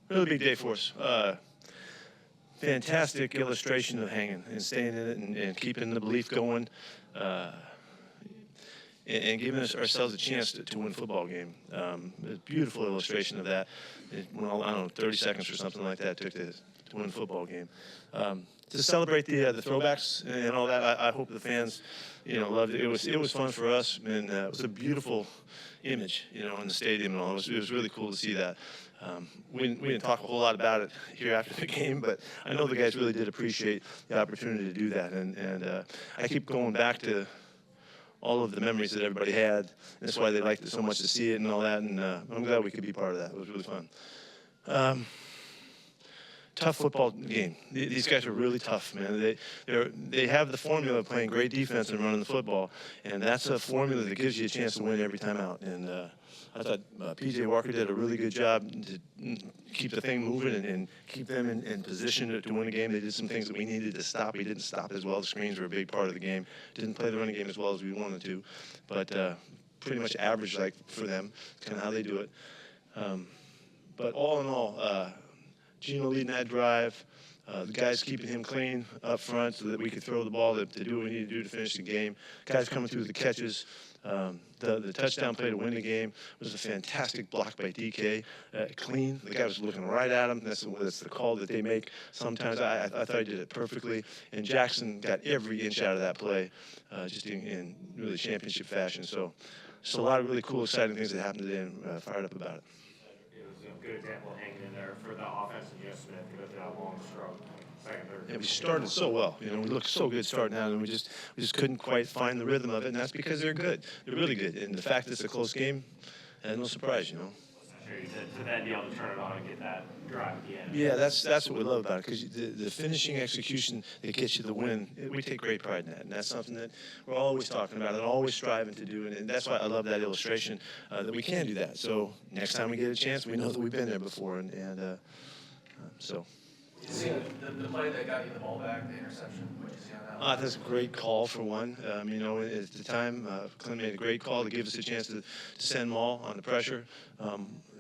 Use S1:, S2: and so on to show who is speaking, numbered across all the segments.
S1: Really big day for us. Fantastic illustration of hanging and staying in it and keeping the belief going, and giving ourselves a chance to win a football game. A beautiful illustration of that. Well, I don't know, 30 seconds or something like that took to win a football game. To celebrate the throwbacks and all that, I hope the fans, loved it. It was fun for us, and it was a beautiful image, in the stadium and all. It was really cool to see that. We didn't talk a whole lot about it here after the game, but I know the guys really did appreciate the opportunity to do that. And I keep going back to all of the memories that everybody had. That's why they liked it so much to see it and all that. And I'm glad we could be part of that. It was really fun. Tough football game. These guys are really tough, man. They have the formula of playing great defense and running the football, and that's a formula that gives you a chance to win every time out. And I thought P.J. Walker did a really good job to keep the thing moving and keep them in position to win the game. They did some things that we needed to stop. We didn't stop as well. The screens were a big part of the game. Didn't play the running game as well as we wanted to, but pretty much average for them. It's kind of how they do it. But all in all, Gino leading that drive, the guys keeping him clean up front so that we could throw the ball to do what we need to do to finish the game. Guys coming through the catches. The touchdown play to win the game was a fantastic block by DK. Clean. The guy was looking right at him. That's the call that they make. Sometimes I thought he did it perfectly. And Jackson got every inch out of that play just in really championship fashion. So just a lot of really cool, exciting things that happened today, and fired up about it.
S2: It was a good example of hanging in there for the offense and Jeff Smith to go through that long stroke. Second, third.
S1: Yeah, we started so well. We looked so good starting out, and we just couldn't quite find the rhythm of it, and that's because they're good. They're really good. And the fact that it's a close game, no surprise,
S2: Sure, to then be able to turn it on and get that drive at the end.
S1: Yeah, that's what we love about it, because the finishing execution that gets you the win, we take great pride in that, and that's something that we're always talking about and always striving to do, and that's why I love that illustration, that we can do that. So next time we get a chance, we know that we've been there before, and so.
S3: You see the play that got you the ball back, the interception, what did you see on that?
S1: That's a great call for one. At the time, Clint made a great call to give us a chance to send Maul on the pressure.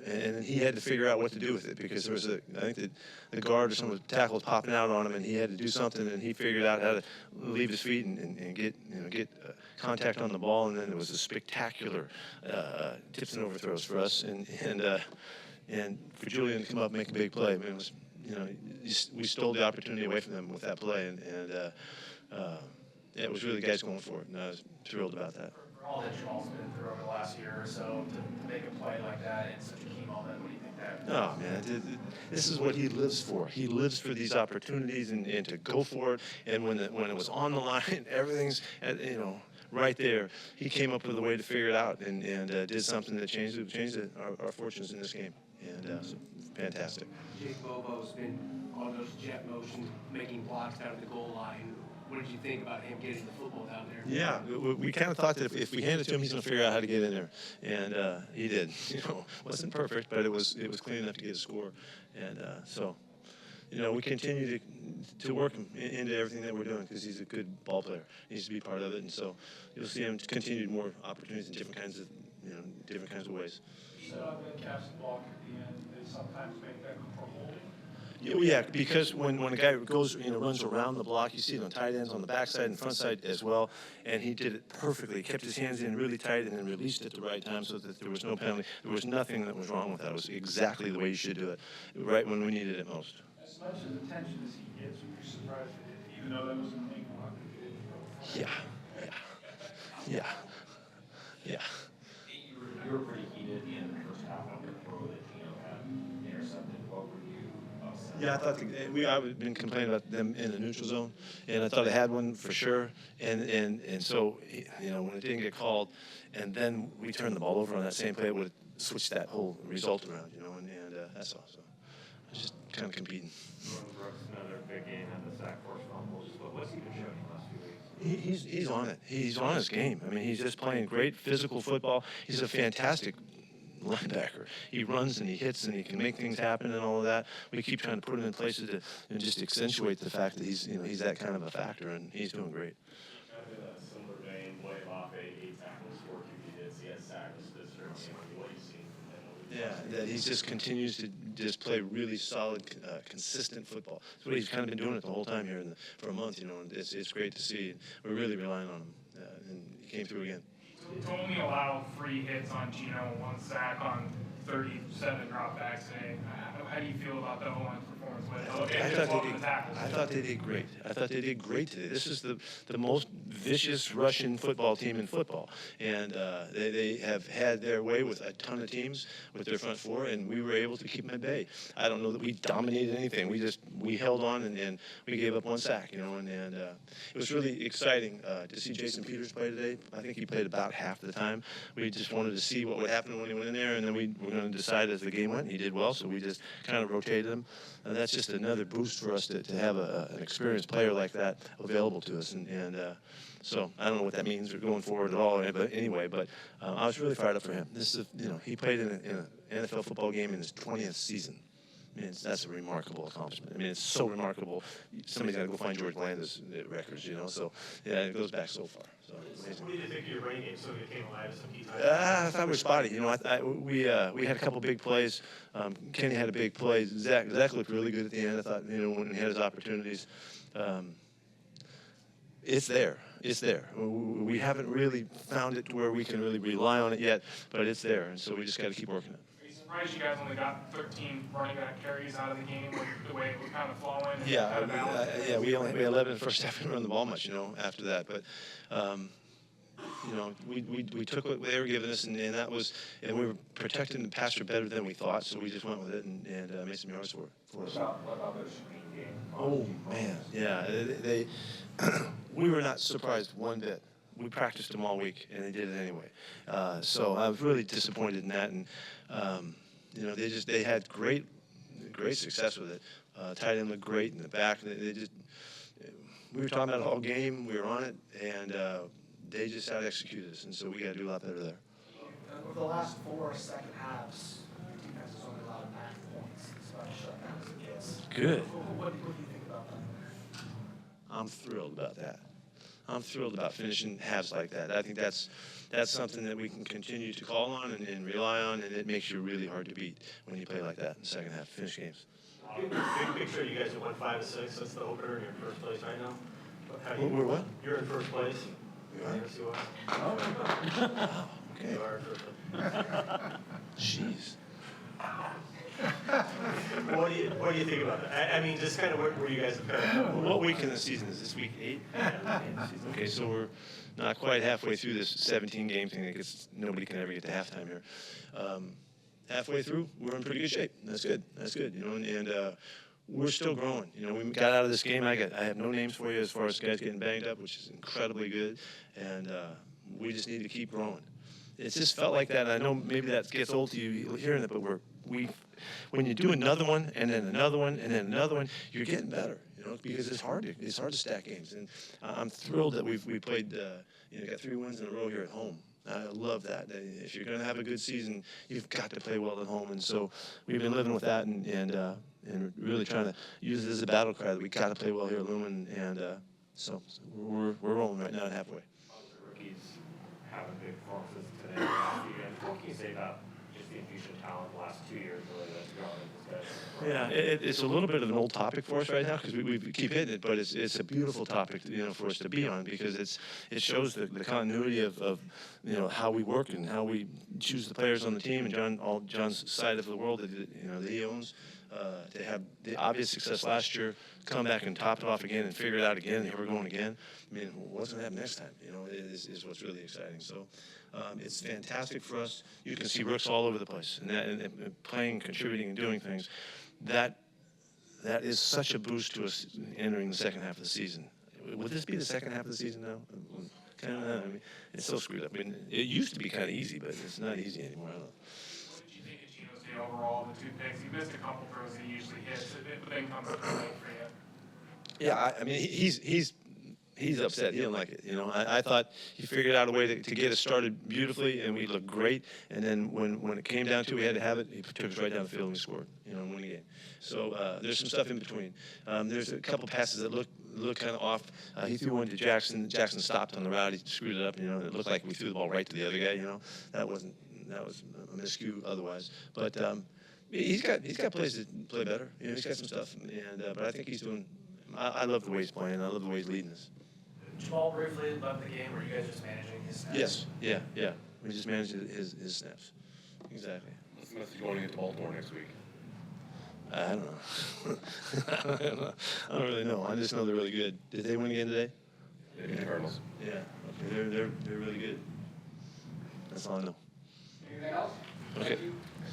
S1: And he had to figure out what to do with it, because there was I think the guard or some of the tackle was popping out on him, and he had to do something, and he figured out how to leave his feet and get contact on the ball, and then it was a spectacular tips and overthrows for us, and for Julian to come up and make a big play. I mean, it was, we stole the opportunity away from them with that play, and it was really guys going for it, and I was thrilled about that.
S3: For all that Jamal's been through over the last year or so, to make a play like that in such a key moment, what do you think that?
S1: Oh, man, this is what he lives for. He lives for these opportunities and to go for it. And when it was on the line, everything's right there. He came up with a way to figure it out and did something that changed our fortunes in this game. And so fantastic.
S4: Jake Bobo's been on those jet motion, making blocks down at the goal line. What did you think about him getting the football down there?
S1: Yeah, we kind of thought that if we hand it to him, he's going to figure out how to get in there, and he did. Wasn't perfect, but it was clean enough to get a score, and so we continue to work him into everything that we're doing, because he's a good ball player. He needs to be part of it, and so you'll see him continue more opportunities in different kinds of ways.
S5: You said on the catch the block at the end, they sometimes make that for holding.
S1: Yeah, because when a guy goes, runs around the block, you see it on tight ends on the backside and front side as well, and he did it perfectly. He kept his hands in really tight and then released it at the right time so that there was no penalty. There was nothing that was wrong with that. It was exactly the way you should do it, right when we needed it most.
S5: As much as attention as he gets, would you surprised if, even though that was a main block,
S1: Yeah.
S2: You were pretty heated in the first half on the throw that had intercepted. What were you upset?
S1: Yeah, I thought I've been complaining about them in the neutral zone, and I thought I had one for sure. And so when it didn't get called, and then we turned the ball over on that same play, it would have switched that whole result around, and that's all. So I was just kind of competing.
S2: Jordan Brooks, another big game at the sack force fumbles. What's he been showing you the last few weeks?
S1: He's on it. He's on his game. I mean, he's just playing great physical football. He's a fantastic linebacker. He runs and he hits and he can make things happen and all of that. We keep trying to put him in places to just accentuate the fact that he's that kind of a factor, and he's doing great.
S2: Kind of in a similar vein, Blake off a tackle score QB did. He had sacked this what you've seen from him.
S1: Yeah, that he just continues to just play really solid, consistent football. That's what he's kind of been doing it the whole time here for a month, and it's great to see. We're really relying on him, and he came through again.
S6: To only allow 3 hits on Geno, 1 sack on 37 dropbacks today. How do you feel about the O-line's performance with
S1: I thought they did great. I thought they did great today. This is the most vicious Russian football team in football, and they have had their way with a ton of teams with their front four, and we were able to keep them at bay. I don't know that we dominated anything. We held on, and we gave up 1 sack, and it was really exciting to see Jason Peters play today. I think he played about half the time. We just wanted to see what would happen when he went in there, and then we were going to decide as the game went. He did well, so we just kind of rotated him. And that's just another boost for us to have an experienced player like that available to us. So I don't know what that means going forward at all. But anyway, I was really fired up for him. This is, he played in an NFL football game in his 20th season. I mean, that's a remarkable accomplishment. I mean, it's so remarkable. Somebody's got to go find George Landis records, So, yeah, it goes back so far. So, amazing.
S7: What do you think of your running game? So it came alive at some key times?
S1: I thought we were spotty. We had a couple big plays. Kenny had a big play. Zach looked really good at the end. I thought, when he had his opportunities. It's there. It's there. We haven't really found it to where we can really rely on it yet, but it's there, and so we just got to keep working it.
S6: Are you surprised you guys only got 13 running back carries out of the game with the way it was kind of flowing?
S1: Yeah, we only had 11 in the first half. We didn't run the ball much, after that. But, we took what they were giving us, and we were protecting the passer better than we thought, so we just went with it and made some yards for us.
S2: What about the screen game?
S1: Oh, man. Yeah, they we were not surprised one bit. We practiced them all week, and they did it anyway. So I was really disappointed in that, and they had great success with it. Tight end looked great in the back. We were talking about it all game. We were on it, and they just out-executed us, and so we got to do a lot better there.
S3: Over the last 4 second halves, your defense has only allowed 9 points. It's about shutdowns and hits.
S1: Good.
S3: What do you think about that?
S1: I'm thrilled about that. I'm thrilled about finishing halves like that. I think that's something that we can continue to call on and rely on, and it makes you really hard to beat when you play like that in the second half, finish games.
S7: Big picture, you guys have won 5 of 6. That's the opener. You're in first place right now.
S1: We're what?
S7: You're in first place.
S1: We are?
S7: NFC West.
S1: Oh, okay.
S7: You are in first place.
S1: Jeez.
S7: What do you think about that? I mean, just kind of where you guys have kind of.
S1: What week in the season is this? Week 8? Okay, so we're not quite halfway through this 17-game thing. Because nobody can ever get to halftime here. Halfway through, we're in pretty good shape. That's good. And we're still growing. We got out of this game. I have no names for you as far as guys getting banged up, which is incredibly good. And we just need to keep growing. It's just felt like that. I know maybe that gets old to you hearing it, but when you do another one and then another one and then another one, you're getting better. Because it's hard to stack games. And I'm thrilled that we played. Got 3 wins in a row here at home. I love that. If you're going to have a good season, you've got to play well at home. And so we've been living with that and really trying to use it as a battle cry that we got to play well here at Lumen. And so we're rolling right now at halfway.
S2: The rookies having big performances today. What can you say about just the infusion of talent the last 2 years really that's grown in this guys?
S1: Yeah, it's a little bit of an old topic for us right now because we keep hitting it, but it's a beautiful topic for us to be on because it shows the continuity of how we work and how we choose the players on the team and John's side of the world that he owns. To have the obvious success last year, come back and top it off again and figure it out again, and here we're going again. I mean, what's going to happen next time? Is what's really exciting. So it's fantastic for us. You can see rooks all over the place, and playing, contributing, and doing things. That is such a boost to us entering the second half of the season. Would this be the second half of the season now? Kind of. I mean, it's so screwed up. I mean, it used to be kind of easy, but it's not easy anymore. I don't know.
S6: What did you think of Geno's day overall, the 2 picks? He missed a couple throws that he usually hits, but then comes up late for you.
S1: Yeah, I mean, he's upset. He didn't like it. I thought he figured out a way to get us started beautifully, and we looked great. And then when it came down to it, we had to have it. He took us right down the field and we scored. And won the game. So there's some stuff in between. There's a couple passes that look kind of off. He threw one to Jackson. Jackson stopped on the route. He screwed it up. It looked like we threw the ball right to the other guy. That was a miscue otherwise. But He's got plays to play better. You know, he's got some stuff, and but I think he's doing. I love the way he's playing. I love the way he's leading us.
S3: Jamal briefly left the game. Were you guys just managing his snaps?
S1: Yes. Yeah. We just managed his snaps. Exactly.
S8: What's the message going into Baltimore next week?
S1: I don't know. I don't really know. I just know they're really good. Did they win again today?
S8: They beat the Cardinals.
S1: Yeah. Okay. They're really good. That's all I know.
S3: Anything else?
S1: Okay.
S3: Thank you.